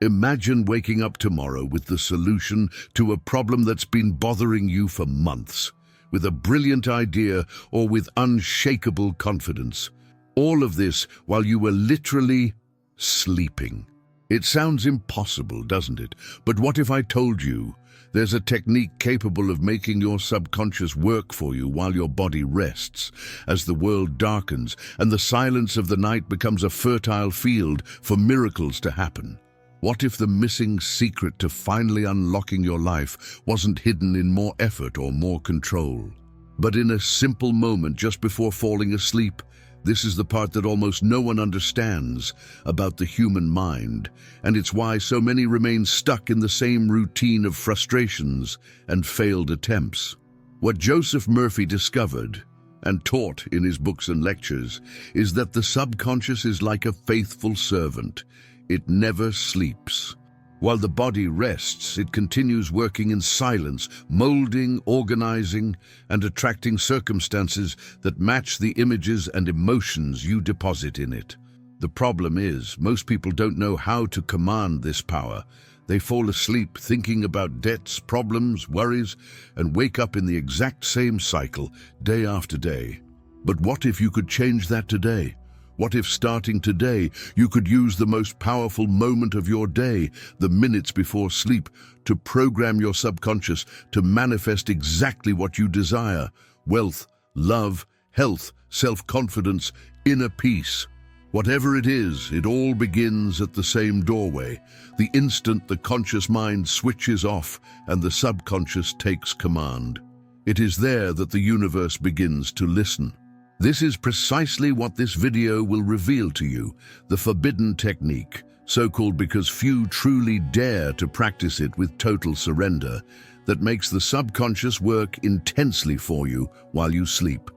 Imagine waking up tomorrow with the solution to a problem that's been bothering you for months, with a brilliant idea or with unshakable confidence. All of this while you were literally sleeping. It sounds impossible, doesn't it? But what if I told you there's a technique capable of making your subconscious work for you while your body rests, as the world darkens and the silence of the night becomes a fertile field for miracles to happen? What if the missing secret to finally unlocking your life wasn't hidden in more effort or more control, but in a simple moment just before falling asleep? This is the part that almost no one understands about the human mind, and it's why so many remain stuck in the same routine of frustrations and failed attempts. What Joseph Murphy discovered and taught in his books and lectures is that the subconscious is like a faithful servant. It never sleeps. While the body rests, it continues working in silence, molding, organizing, and attracting circumstances that match the images and emotions you deposit in it. The problem is, most people don't know how to command this power. They fall asleep thinking about debts, problems, worries, and wake up in the exact same cycle, day after day. But what if you could change that today? What if starting today, you could use the most powerful moment of your day, the minutes before sleep, to program your subconscious to manifest exactly what you desire: wealth, love, health, self-confidence, inner peace. Whatever it is, it all begins at the same doorway, the instant the conscious mind switches off and the subconscious takes command. It is there that the universe begins to listen. This is precisely what this video will reveal to you, the forbidden technique, so called because few truly dare to practice it with total surrender, that makes the subconscious work intensely for you while you sleep.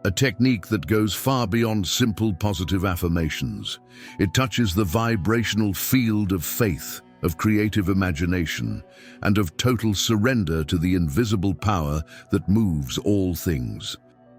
A technique that goes far beyond simple positive affirmations. It touches the vibrational field of faith, of creative imagination, and of total surrender to the invisible power that moves all things.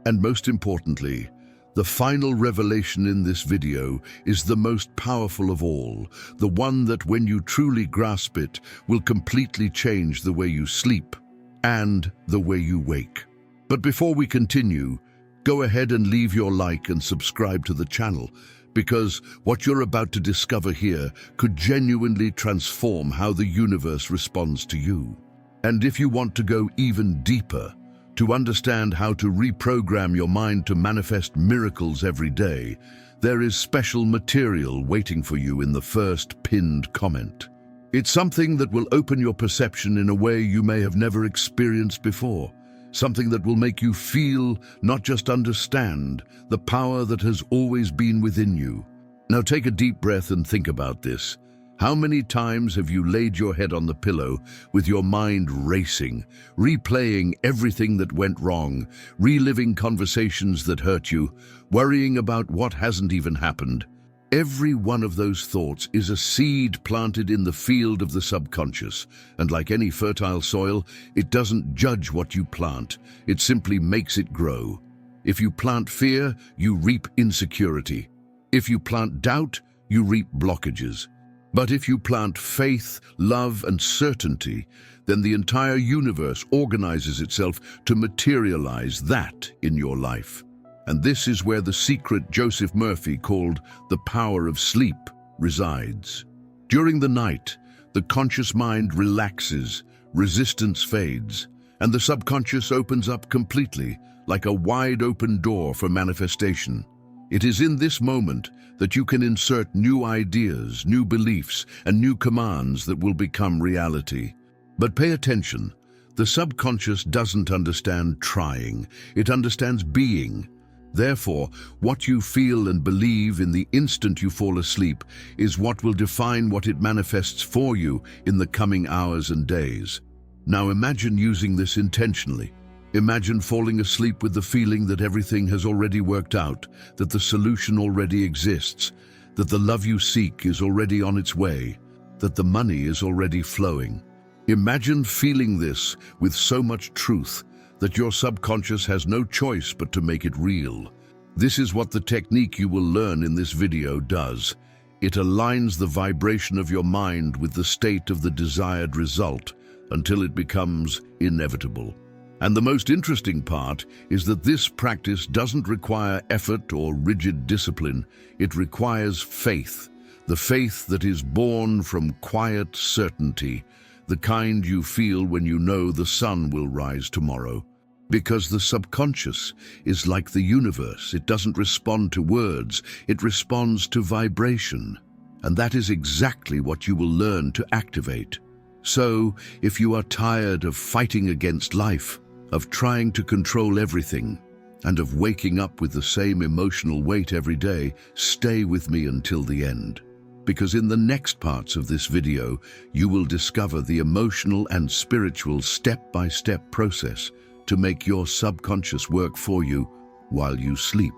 And most importantly, the final revelation in this video is the most powerful of all, the one that, when you truly grasp it, will completely change the way you sleep and the way you wake. But before we continue, go ahead and leave your like and subscribe to the channel, because what you're about to discover here could genuinely transform how the universe responds to you. And if you want to go even deeper, to understand how to reprogram your mind to manifest miracles every day, there is special material waiting for you in the first pinned comment. It's something that will open your perception in a way you may have never experienced before. Something that will make you feel, not just understand, the power that has always been within you. Now take a deep breath and think about this. How many times have you laid your head on the pillow with your mind racing, replaying everything that went wrong, reliving conversations that hurt you, worrying about what hasn't even happened? Every one of those thoughts is a seed planted in the field of the subconscious, and like any fertile soil, it doesn't judge what you plant, it simply makes it grow. If you plant fear, you reap insecurity. If you plant doubt, you reap blockages. But if you plant faith, love, and certainty, then the entire universe organizes itself to materialize that in your life. And this is where the secret Joseph Murphy called the power of sleep resides. During the night, the conscious mind relaxes, resistance fades, and the subconscious opens up completely, like a wide-open door for manifestation. It is in this moment that you can insert new ideas, new beliefs, and new commands that will become reality. But pay attention. The subconscious doesn't understand trying. It understands being. Therefore, what you feel and believe in the instant you fall asleep is what will define what it manifests for you in the coming hours and days. Now imagine using this intentionally. Imagine falling asleep with the feeling that everything has already worked out, that the solution already exists, that the love you seek is already on its way, that the money is already flowing. Imagine feeling this with so much truth that your subconscious has no choice but to make it real. This is what the technique you will learn in this video does. It aligns the vibration of your mind with the state of the desired result until it becomes inevitable. And the most interesting part is that this practice doesn't require effort or rigid discipline. It requires faith, the faith that is born from quiet certainty, the kind you feel when you know the sun will rise tomorrow. Because the subconscious is like the universe. It doesn't respond to words, it responds to vibration. And that is exactly what you will learn to activate. So, if you are tired of fighting against life, of trying to control everything, and of waking up with the same emotional weight every day, stay with me until the end. Because in the next parts of this video, you will discover the emotional and spiritual step-by-step process to make your subconscious work for you while you sleep.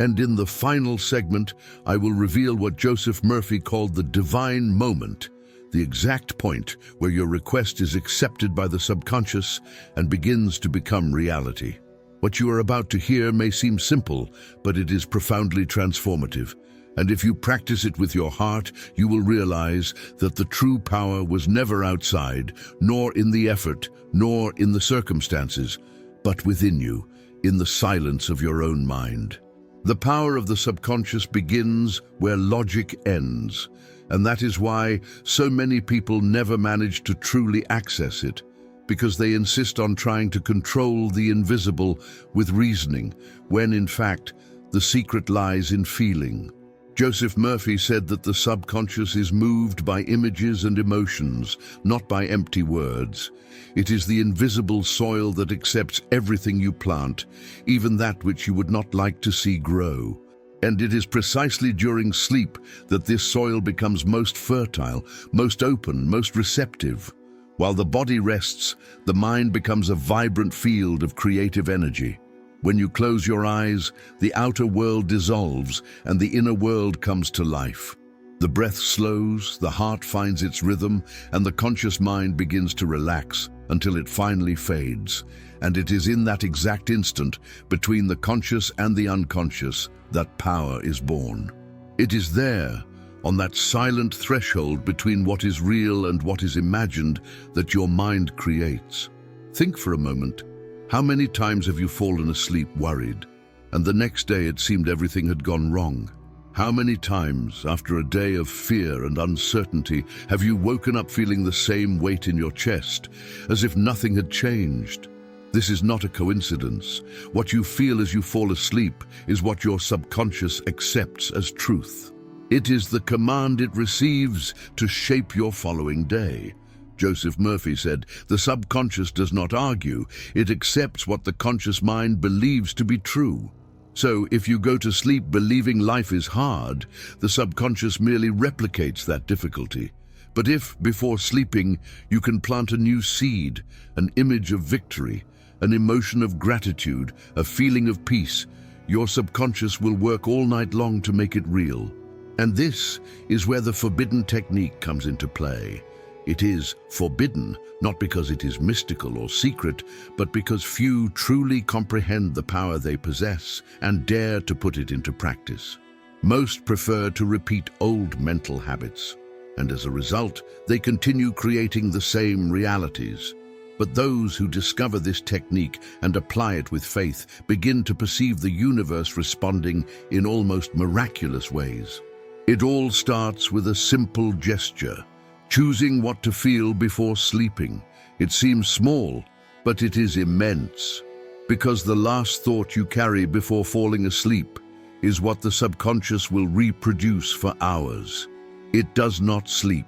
And in the final segment, I will reveal what Joseph Murphy called the divine moment, the exact point where your request is accepted by the subconscious and begins to become reality. What you are about to hear may seem simple, but it is profoundly transformative. And if you practice it with your heart, you will realize that the true power was never outside, nor in the effort, nor in the circumstances, but within you, in the silence of your own mind. The power of the subconscious begins where logic ends, and that is why so many people never manage to truly access it, because they insist on trying to control the invisible with reasoning, when in fact, the secret lies in feeling. Joseph Murphy said that the subconscious is moved by images and emotions, not by empty words. It is the invisible soil that accepts everything you plant, even that which you would not like to see grow. And it is precisely during sleep that this soil becomes most fertile, most open, most receptive. While the body rests, the mind becomes a vibrant field of creative energy. When you close your eyes, the outer world dissolves and the inner world comes to life. The breath slows, the heart finds its rhythm, and the conscious mind begins to relax until it finally fades. And it is in that exact instant, between the conscious and the unconscious, that power is born. It is there, on that silent threshold between what is real and what is imagined, that your mind creates. Think for a moment. How many times have you fallen asleep worried, and the next day it seemed everything had gone wrong? How many times, after a day of fear and uncertainty, have you woken up feeling the same weight in your chest, as if nothing had changed? This is not a coincidence. What you feel as you fall asleep is what your subconscious accepts as truth. It is the command it receives to shape your following day. Joseph Murphy said, "The subconscious does not argue, it accepts what the conscious mind believes to be true." So, if you go to sleep believing life is hard, the subconscious merely replicates that difficulty. But if, before sleeping, you can plant a new seed, an image of victory, an emotion of gratitude, a feeling of peace, your subconscious will work all night long to make it real. And this is where the forbidden technique comes into play. It is forbidden, not because it is mystical or secret, but because few truly comprehend the power they possess and dare to put it into practice. Most prefer to repeat old mental habits, and as a result, they continue creating the same realities. But those who discover this technique and apply it with faith begin to perceive the universe responding in almost miraculous ways. It all starts with a simple gesture. Choosing what to feel before sleeping. It seems small, but it is immense. Because the last thought you carry before falling asleep is what the subconscious will reproduce for hours. It does not sleep.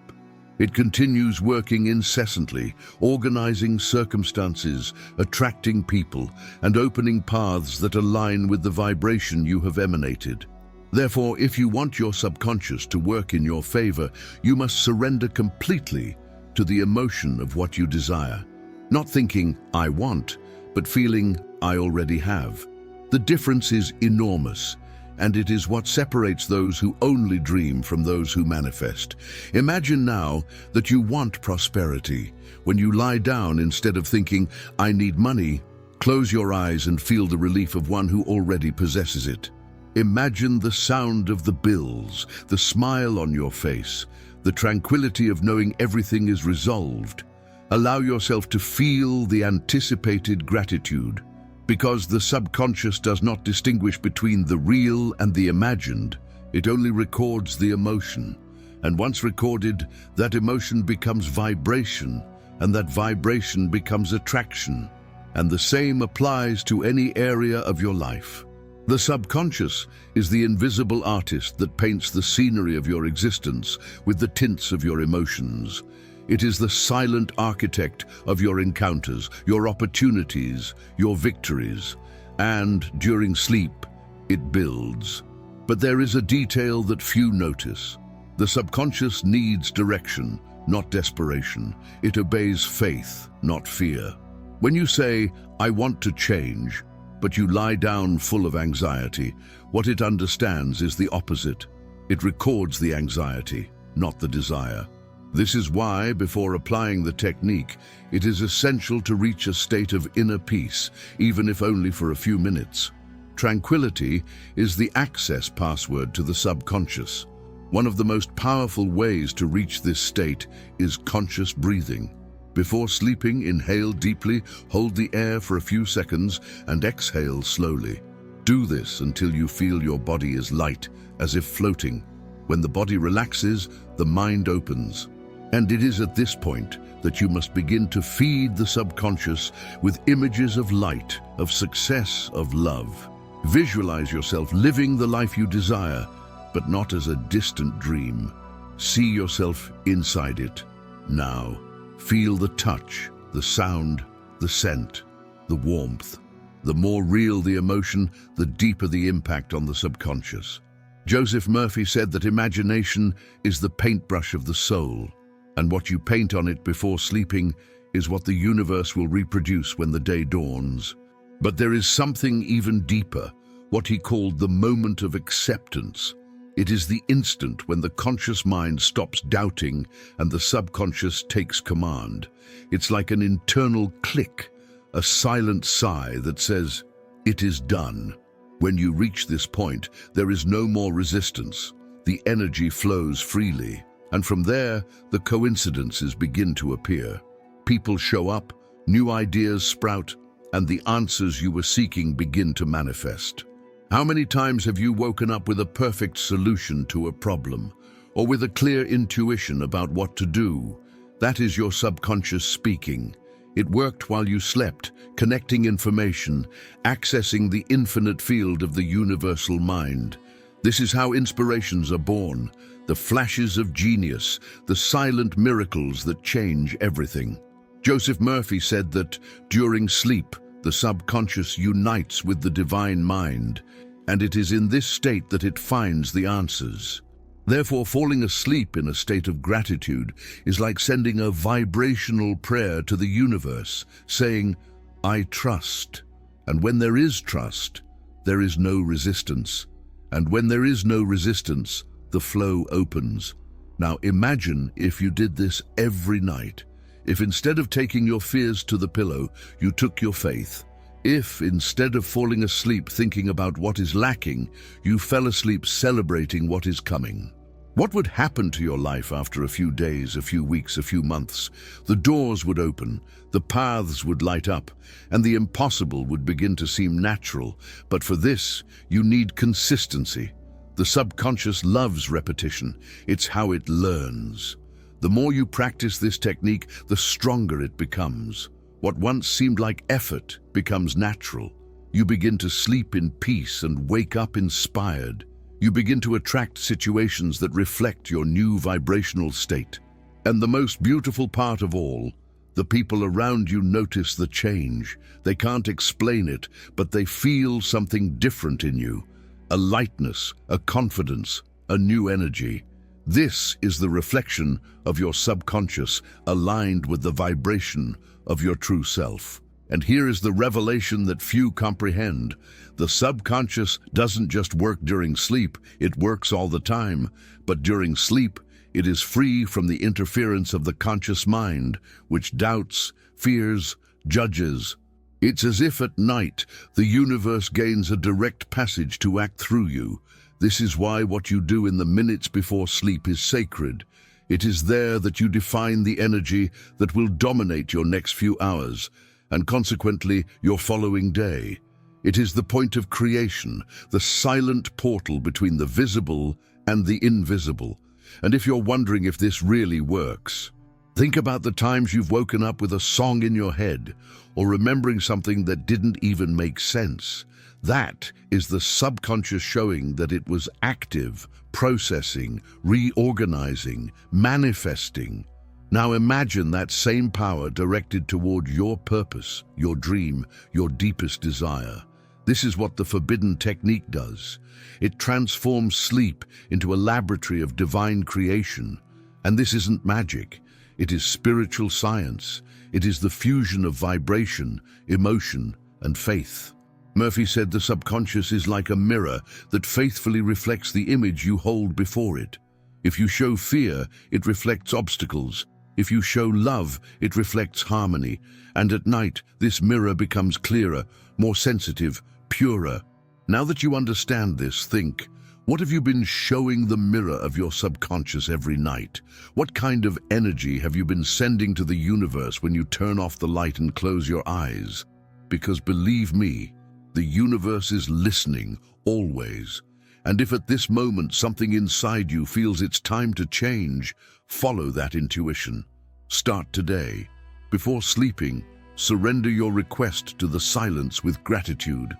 It continues working incessantly, organizing circumstances, attracting people, and opening paths that align with the vibration you have emanated. Therefore, if you want your subconscious to work in your favor, you must surrender completely to the emotion of what you desire. Not thinking, "I want," but feeling, "I already have." The difference is enormous, and it is what separates those who only dream from those who manifest. Imagine now that you want prosperity. When you lie down, instead of thinking, "I need money," close your eyes and feel the relief of one who already possesses it. Imagine the sound of the bills, the smile on your face, the tranquility of knowing everything is resolved. Allow yourself to feel the anticipated gratitude, because the subconscious does not distinguish between the real and the imagined. It only records the emotion. And once recorded, that emotion becomes vibration, and that vibration becomes attraction. And the same applies to any area of your life. The subconscious is the invisible artist that paints the scenery of your existence with the tints of your emotions. It is the silent architect of your encounters, your opportunities, your victories. And during sleep, it builds. But there is a detail that few notice. The subconscious needs direction, not desperation. It obeys faith, not fear. When you say, "I want to change," but you lie down full of anxiety, what it understands is the opposite. It records the anxiety, not the desire. This is why, before applying the technique, it is essential to reach a state of inner peace, even if only for a few minutes. Tranquility is the access password to the subconscious. One of the most powerful ways to reach this state is conscious breathing. Before sleeping, inhale deeply, hold the air for a few seconds, and exhale slowly. Do this until you feel your body is light, as if floating. When the body relaxes, the mind opens. And it is at this point that you must begin to feed the subconscious with images of light, of success, of love. Visualize yourself living the life you desire, but not as a distant dream. See yourself inside it, now. Feel the touch, the sound, the scent, the warmth. The more real the emotion, the deeper the impact on the subconscious. Joseph Murphy said that imagination is the paintbrush of the soul, and what you paint on it before sleeping is what the universe will reproduce when the day dawns. But there is something even deeper, what he called the moment of acceptance. It is the instant when the conscious mind stops doubting and the subconscious takes command. It's like an internal click, a silent sigh that says, "It is done." When you reach this point, there is no more resistance. The energy flows freely, and from there, the coincidences begin to appear. People show up, new ideas sprout, and the answers you were seeking begin to manifest. How many times have you woken up with a perfect solution to a problem, or with a clear intuition about what to do? That is your subconscious speaking. It worked while you slept, connecting information, accessing the infinite field of the universal mind. This is how inspirations are born, the flashes of genius, the silent miracles that change everything. Joseph Murphy said that during sleep, the subconscious unites with the divine mind, and it is in this state that it finds the answers. Therefore, falling asleep in a state of gratitude is like sending a vibrational prayer to the universe, saying, "I trust." And when there is trust, there is no resistance. And when there is no resistance, the flow opens. Now imagine if you did this every night. If instead of taking your fears to the pillow, you took your faith. If instead of falling asleep thinking about what is lacking, you fell asleep celebrating what is coming. What would happen to your life after a few days, a few weeks, a few months? The doors would open, the paths would light up, and the impossible would begin to seem natural. But for this, you need consistency. The subconscious loves repetition. It's how it learns. The more you practice this technique, the stronger it becomes. What once seemed like effort becomes natural. You begin to sleep in peace and wake up inspired. You begin to attract situations that reflect your new vibrational state. And the most beautiful part of all, the people around you notice the change. They can't explain it, but they feel something different in you. A lightness, a confidence, a new energy. This is the reflection of your subconscious aligned with the vibration of your true self. And here is the revelation that few comprehend. The subconscious doesn't just work during sleep, it works all the time. But during sleep, it is free from the interference of the conscious mind, which doubts, fears, judges. It's as if at night the universe gains a direct passage to act through you. This is why what you do in the minutes before sleep is sacred. It is there that you define the energy that will dominate your next few hours, and consequently your following day. It is the point of creation, the silent portal between the visible and the invisible. And if you're wondering if this really works, think about the times you've woken up with a song in your head, or remembering something that didn't even make sense. That is the subconscious showing that it was active, processing, reorganizing, manifesting. Now imagine that same power directed toward your purpose, your dream, your deepest desire. This is what the forbidden technique does. It transforms sleep into a laboratory of divine creation. And this isn't magic. It is spiritual science. It is the fusion of vibration, emotion, and faith. Murphy said the subconscious is like a mirror that faithfully reflects the image you hold before it. If you show fear, it reflects obstacles. If you show love, it reflects harmony. And at night, this mirror becomes clearer, more sensitive, purer. Now that you understand this, think, what have you been showing the mirror of your subconscious every night? What kind of energy have you been sending to the universe when you turn off the light and close your eyes? Because believe me, the universe is listening, always. And if at this moment something inside you feels it's time to change, follow that intuition. Start today. Before sleeping, surrender your request to the silence with gratitude.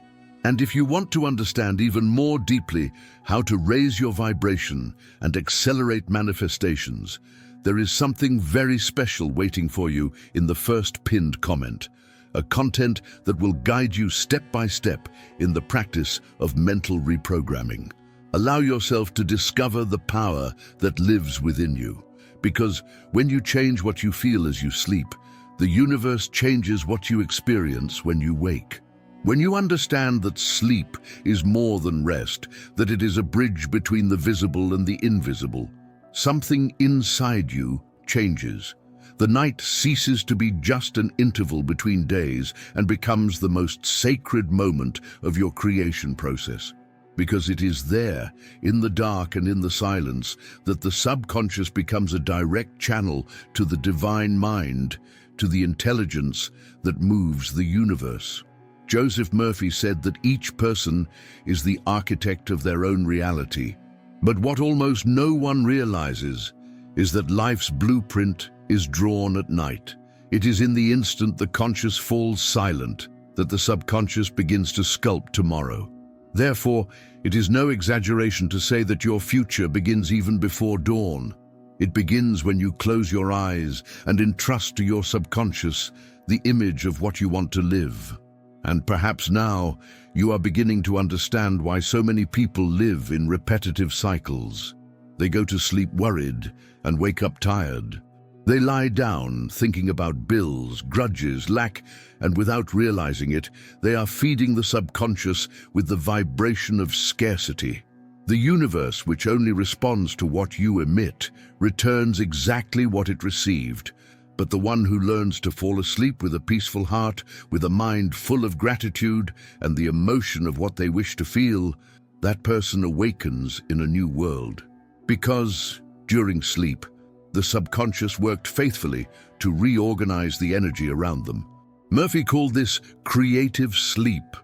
And if you want to understand even more deeply how to raise your vibration and accelerate manifestations, there is something very special waiting for you in the first pinned comment. A content that will guide you step by step in the practice of mental reprogramming. Allow yourself to discover the power that lives within you. Because when you change what you feel as you sleep, the universe changes what you experience when you wake. When you understand that sleep is more than rest, that it is a bridge between the visible and the invisible, something inside you changes. The night ceases to be just an interval between days and becomes the most sacred moment of your creation process. Because it is there, in the dark and in the silence, that the subconscious becomes a direct channel to the divine mind, to the intelligence that moves the universe. Joseph Murphy said that each person is the architect of their own reality. But what almost no one realizes is that life's blueprint is drawn at night. It is in the instant the conscious falls silent that the subconscious begins to sculpt tomorrow. Therefore, it is no exaggeration to say that your future begins even before dawn. It begins when you close your eyes and entrust to your subconscious the image of what you want to live. And perhaps now you are beginning to understand why so many people live in repetitive cycles. They go to sleep worried and wake up tired. They lie down thinking about bills, grudges, lack, and without realizing it, they are feeding the subconscious with the vibration of scarcity. The universe, which only responds to what you emit, returns exactly what it received. But the one who learns to fall asleep with a peaceful heart, with a mind full of gratitude and the emotion of what they wish to feel, that person awakens in a new world. Because, during sleep, the subconscious worked faithfully to reorganize the energy around them. Murphy called this creative sleep.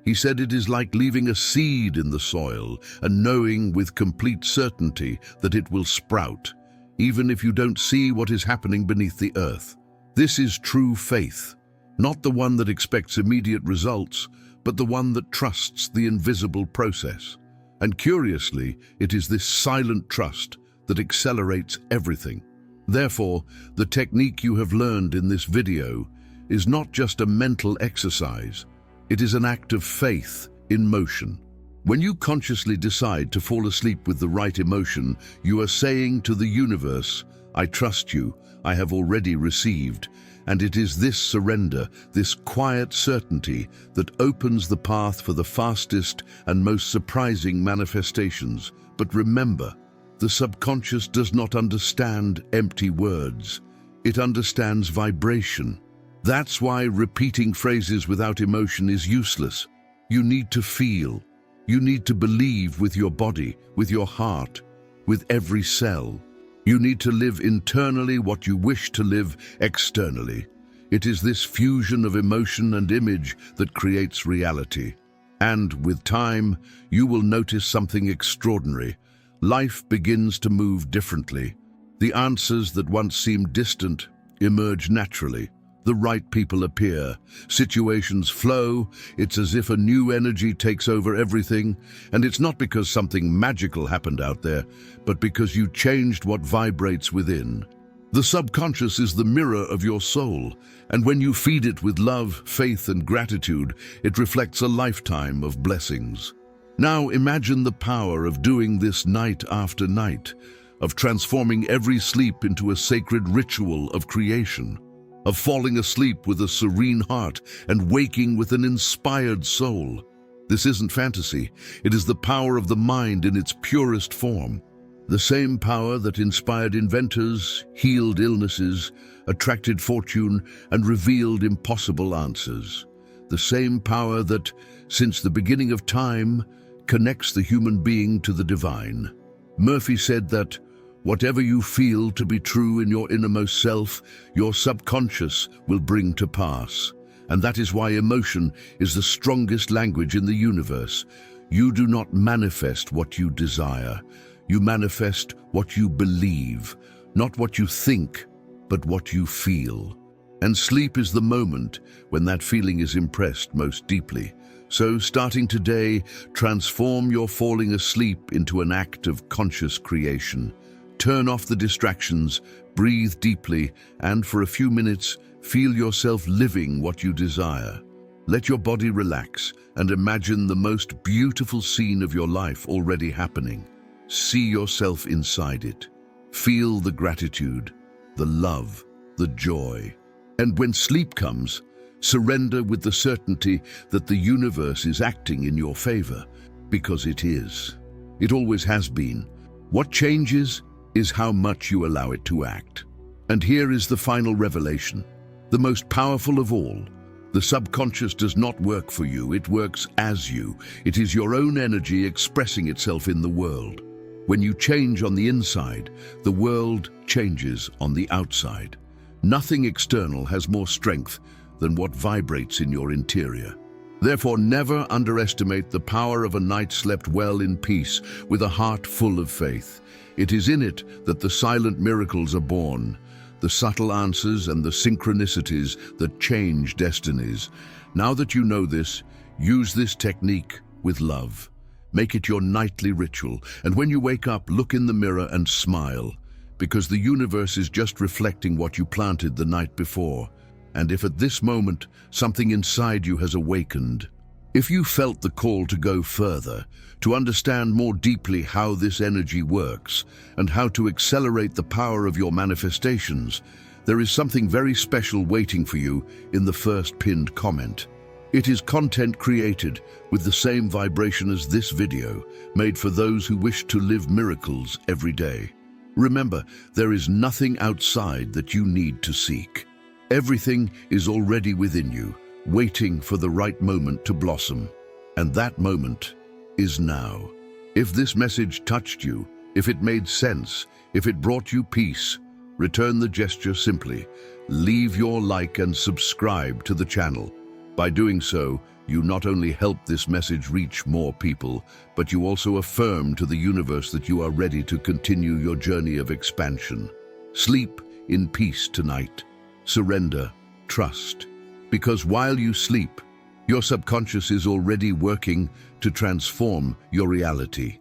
He said it is like leaving a seed in the soil and knowing with complete certainty that it will sprout, even if you don't see what is happening beneath the earth. This is true faith, not the one that expects immediate results, but the one that trusts the invisible process. And curiously, it is this silent trust that accelerates everything. Therefore, the technique you have learned in this video is not just a mental exercise. It is an act of faith in motion. When you consciously decide to fall asleep with the right emotion, you are saying to the universe, I trust you, I have already received. And it is this surrender, this quiet certainty, that opens the path for the fastest and most surprising manifestations. But remember, the subconscious does not understand empty words. It understands vibration. That's why repeating phrases without emotion is useless. You need to feel. You need to believe with your body, with your heart, with every cell. You need to live internally what you wish to live externally. It is this fusion of emotion and image that creates reality. And with time, you will notice something extraordinary. Life begins to move differently. The answers that once seemed distant emerge naturally. The right people appear, situations flow, it's as if a new energy takes over everything, and it's not because something magical happened out there, but because you changed what vibrates within. The subconscious is the mirror of your soul, and when you feed it with love, faith, and gratitude, it reflects a lifetime of blessings. Now imagine the power of doing this night after night, of transforming every sleep into a sacred ritual of creation, of falling asleep with a serene heart and waking with an inspired soul. This isn't fantasy, it is the power of the mind in its purest form. The same power that inspired inventors, healed illnesses, attracted fortune, and revealed impossible answers. The same power that, since the beginning of time, connects the human being to the divine. Murphy said that, whatever you feel to be true in your innermost self, your subconscious will bring to pass. And that is why emotion is the strongest language in the universe. You do not manifest what you desire. You manifest what you believe, not what you think, but what you feel. And sleep is the moment when that feeling is impressed most deeply. So, starting today, transform your falling asleep into an act of conscious creation. Turn off the distractions, breathe deeply, and for a few minutes, feel yourself living what you desire. Let your body relax and imagine the most beautiful scene of your life already happening. See yourself inside it. Feel the gratitude, the love, the joy. And when sleep comes, surrender with the certainty that the universe is acting in your favor, because it is. It always has been. What changes is how much you allow it to act. And here is the final revelation, the most powerful of all. The subconscious does not work for you, it works as you. It is your own energy expressing itself in the world. When you change on the inside, the world changes on the outside. Nothing external has more strength than what vibrates in your interior. Therefore, never underestimate the power of a night slept well in peace, with a heart full of faith. It is in it that the silent miracles are born, the subtle answers and the synchronicities that change destinies. Now that you know this, use this technique with love. Make it your nightly ritual, and when you wake up, look in the mirror and smile, because the universe is just reflecting what you planted the night before. And if at this moment something inside you has awakened, if you felt the call to go further, to understand more deeply how this energy works and how to accelerate the power of your manifestations, there is something very special waiting for you in the first pinned comment. It is content created with the same vibration as this video, made for those who wish to live miracles every day. Remember, there is nothing outside that you need to seek. Everything is already within you, waiting for the right moment to blossom. And that moment is now. If this message touched you, if it made sense, if it brought you peace, return the gesture simply. Leave your like and subscribe to the channel. By doing so, you not only help this message reach more people, but you also affirm to the universe that you are ready to continue your journey of expansion. Sleep in peace tonight. Surrender, trust. Because while you sleep, your subconscious is already working to transform your reality.